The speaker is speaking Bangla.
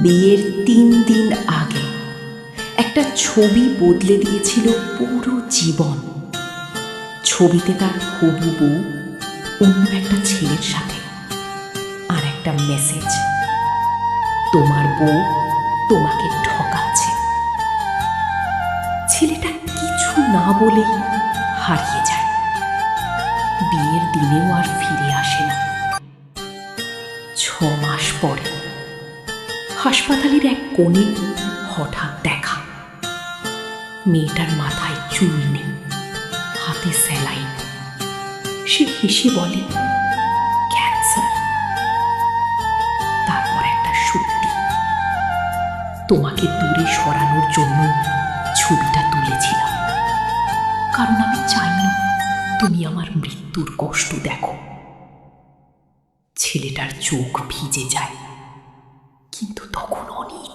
বিয়ের 3 দিন আগে একটা ছবি বদলে দিয়েছিল পুরো জীবন। ছবিতে তার হবু বউ অন্য একটা ছেলের সাথে, আর একটা মেসেজ, তোমার বউ তোমাকে ঠকাচ্ছে। ছেলেটা কিছু না বলেই হারিয়ে যায়। বিয়ের দিনেও আর ফিরে আসে না। 6 মাস পরে হাসপাতালের এক কোণে হঠাৎ দেখা। মেয়েটার মাথায় চুল নেই, হাতে স্যালাইন। সে হেসে বলে, ক্যান্সার। তারপর একটা সত্যি, তোমাকে দূরে সরানোর জন্য ছবিটা তুলেছিলাম, কারণ আমি চাই না তুমি আমার মৃত্যুর কষ্ট দেখো। ছেলেটার চোখ ভিজে যায়, কিন্তু তখন অনেক